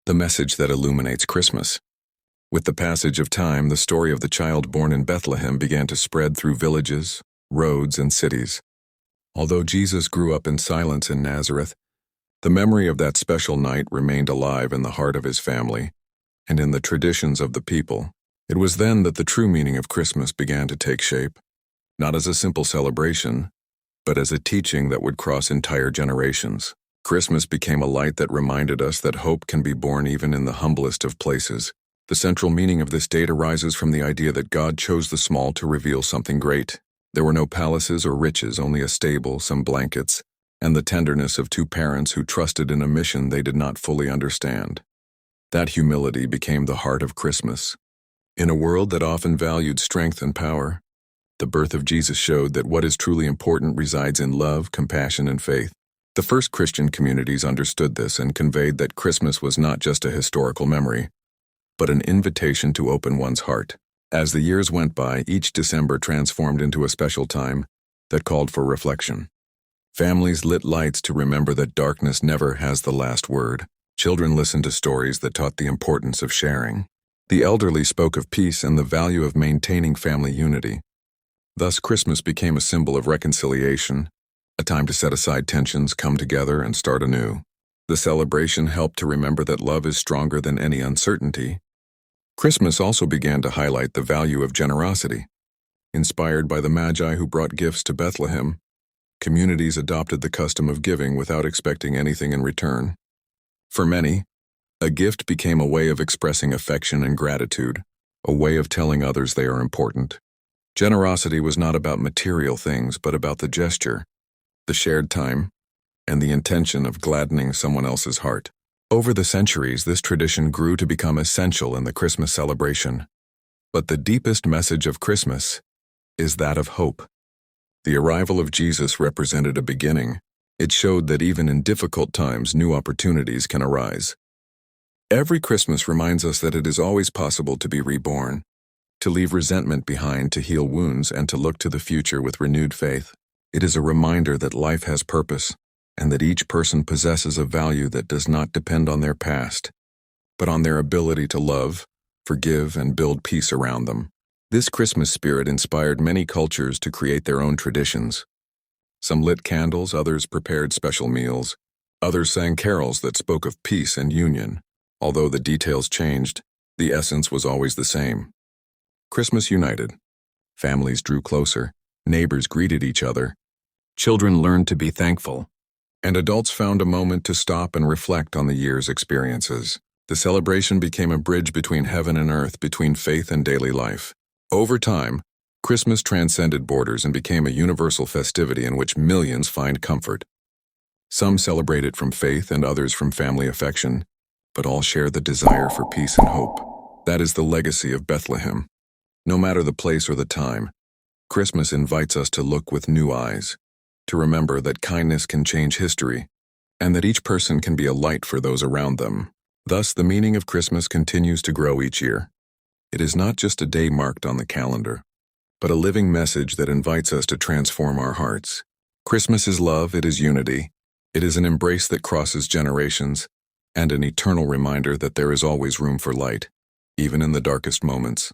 the message that illuminates Christmas. With the passage of time, the story of the child born in Bethlehem began to spread through villages, roads, and cities. Although Jesus grew up in silence in Nazareth, the memory of that special night remained alive in the heart of his family and in the traditions of the people. It was then that the true meaning of Christmas began to take shape, not as a simple celebration, but as a teaching that would cross entire generations. Christmas became a light that reminded us that hope can be born even in the humblest of places. The central meaning of this date arises from the idea that God chose the small to reveal something great. There were no palaces or riches, only a stable, some blankets, and the tenderness of two parents who trusted in a mission they did not fully understand. That humility became the heart of Christmas. In a world that often valued strength and power, the birth of Jesus showed that what is truly important resides in love, compassion, and faith. The first Christian communities understood this and conveyed that Christmas was not just a historical memory, but an invitation to open one's heart. As the years went by, each December transformed into a special time that called for reflection. Families lit lights to remember that darkness never has the last word. Children listened to stories that taught the importance of sharing. The elderly spoke of peace and the value of maintaining family unity. Thus, Christmas became a symbol of reconciliation, a time to set aside tensions, come together, and start anew. The celebration helped to remember that love is stronger than any uncertainty. Christmas also began to highlight the value of generosity. Inspired by the Magi who brought gifts to Bethlehem, communities adopted the custom of giving without expecting anything in return. For many, a gift became a way of expressing affection and gratitude, a way of telling others they are important. Generosity was not about material things, but about the gesture, the shared time, and the intention of gladdening someone else's heart. Over the centuries, this tradition grew to become essential in the Christmas celebration. But the deepest message of Christmas is that of hope. The arrival of Jesus represented a beginning. It showed that even in difficult times, new opportunities can arise. Every Christmas reminds us that it is always possible to be reborn, to leave resentment behind, to heal wounds, and to look to the future with renewed faith. It is a reminder that life has purpose, and that each person possesses a value that does not depend on their past, but on their ability to love, forgive, and build peace around them. This Christmas spirit inspired many cultures to create their own traditions. Some lit candles, others prepared special meals, others sang carols that spoke of peace and union. Although the details changed, the essence was always the same. Christmas united. Families drew closer, neighbors greeted each other, children learned to be thankful, and adults found a moment to stop and reflect on the year's experiences. The celebration became a bridge between heaven and earth, between faith and daily life. Over time, Christmas transcended borders and became a universal festivity in which millions find comfort. Some celebrate it from faith and others from family affection, but all share the desire for peace and hope. That is the legacy of Bethlehem. No matter the place or the time, Christmas invites us to look with new eyes, to remember that kindness can change history, and that each person can be a light for those around them. Thus, the meaning of Christmas continues to grow each year. It is not just a day marked on the calendar, but a living message that invites us to transform our hearts. Christmas is love, it is unity, it is an embrace that crosses generations, and an eternal reminder that there is always room for light, even in the darkest moments.